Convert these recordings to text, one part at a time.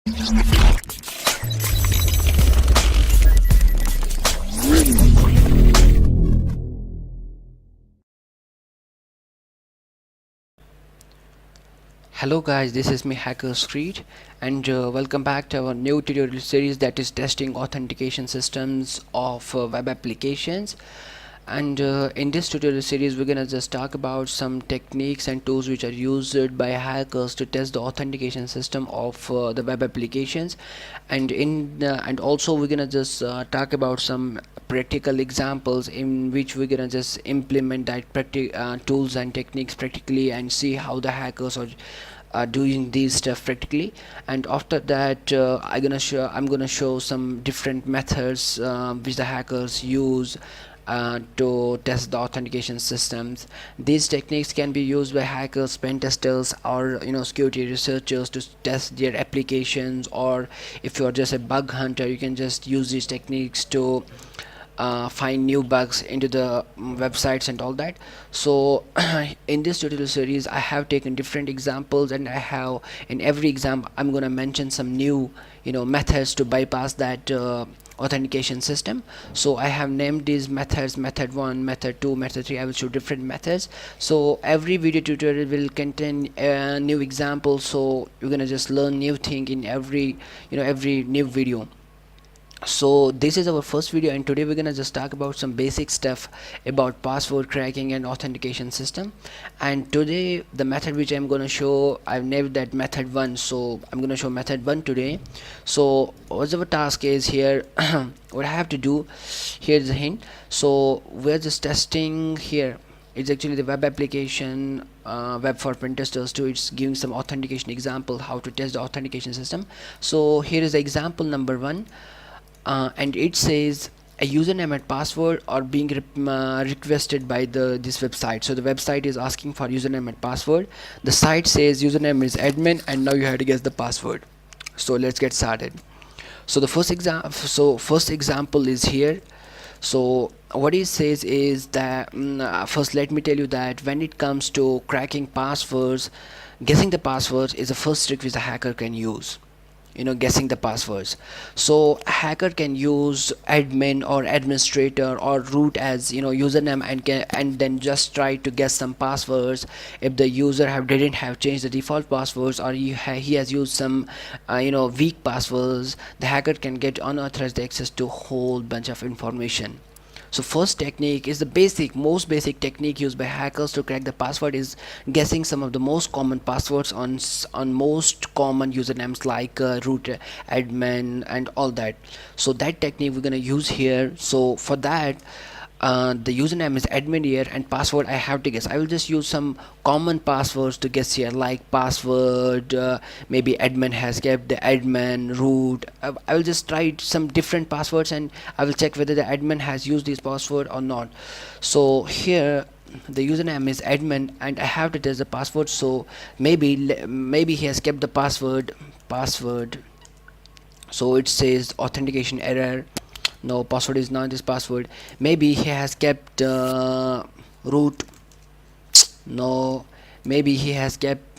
Hello guys, this is me Hacker Street, and welcome back to our new tutorial series that is testing authentication systems of web applications. And in this tutorial series we're gonna just talk about some techniques and tools which are used by hackers to test the authentication system of the web applications. And also we're gonna just talk about some practical examples in which we're gonna just implement that tools and techniques practically and see how the hackers are doing these stuff practically. And after that I'm gonna show some different methods which the hackers use to test the authentication systems. These techniques can be used by hackers, pen testers, or security researchers to test their applications. Or if you're just a bug hunter, you can just use these techniques to find new bugs into the websites and all that. So in this tutorial series I have taken different examples, and I have, in every example I'm going to mention some new methods to bypass that authentication system. So I have named these methods: method 1, method 2, method 3. I will show different methods. So every video tutorial will contain a new example, so you're gonna just learn new thing in every new video. So this is our first video, and today we're gonna just talk about some basic stuff about password cracking and authentication system. And today the method which I'm gonna show, I've named that method 1, so I'm gonna show method 1 today. So what's our task is here? What I have to do, here's the hint. So we're just testing here. It's actually the web application, web for Pentesters too. It's giving some authentication example, how to test the authentication system. So here is the example number 1. And it says a username and password are being requested by this website. So the website is asking for username and password. The site says username is admin, and now you have to guess the password. So let's get started. So the first example is here. So what it says is that first let me tell you that when it comes to cracking passwords, guessing the passwords is the first trick which the hacker can use. Guessing the passwords. So a hacker can use admin or administrator or root as username, and then just try to guess some passwords. If the user didn't have changed the default passwords, or he has used some weak passwords, the hacker can get unauthorized access to a whole bunch of information. So first technique is the most basic technique used by hackers to crack the password is guessing some of the most common passwords on most common usernames like root, admin, and all that. So that technique we're gonna use here. So for that, the username is admin here, and password I have to guess. I will just use some common passwords to guess here, like password, maybe admin has kept the admin, root. I will just try some different passwords, and I will check whether the admin has used this password or not. So here the username is admin, and I have to test the password. So maybe he has kept the password. So it says authentication error. No, password is not this password. Maybe he has kept root. No, maybe he has kept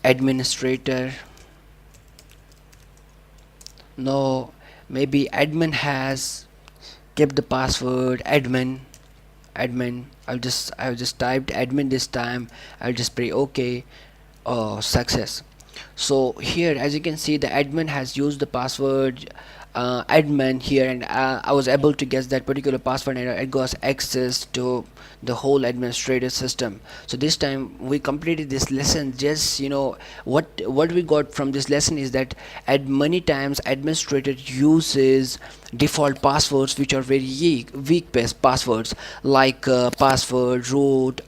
administrator. No, maybe admin has kept the password admin. I've just typed admin this time. I'll just pray OK. Oh, success. So here, as you can see, the admin has used the password admin here, and I was able to guess that particular password, and it got access to the whole administrative system. So this time we completed this lesson. Just what we got from this lesson is that at many times administrator uses default passwords which are very weak passwords, like password, root,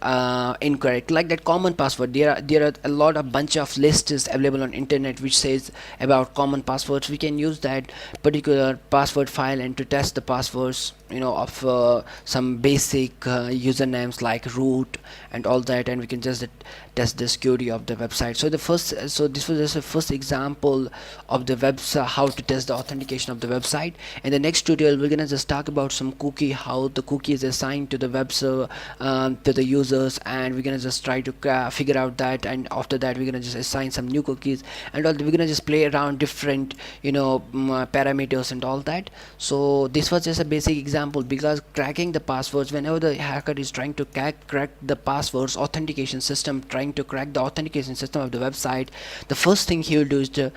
incorrect, like that common password. There are a bunch of lists available on internet which says about common passwords. We can use that, but particular password file and to test the passwords, of some basic usernames like root and all that, and we can just test the security of the website. So this was just a first example of the website, how to test the authentication of the website. In the next tutorial we're gonna just talk about some cookie, how the cookie is assigned to the web server, to the users, and we're gonna just try to figure out that, and after that we're gonna just assign some new cookies, and all we're gonna just play around different parameters and all that. So this was just a basic example, because cracking the passwords, whenever the hacker is trying to crack the passwords authentication system, trying to crack the authentication system of the website, the first thing he will do is to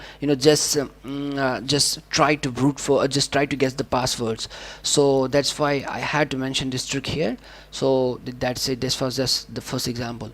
just try to brute for just try to guess the passwords. So that's why I had to mention this trick here. So that's it. This was just the first example.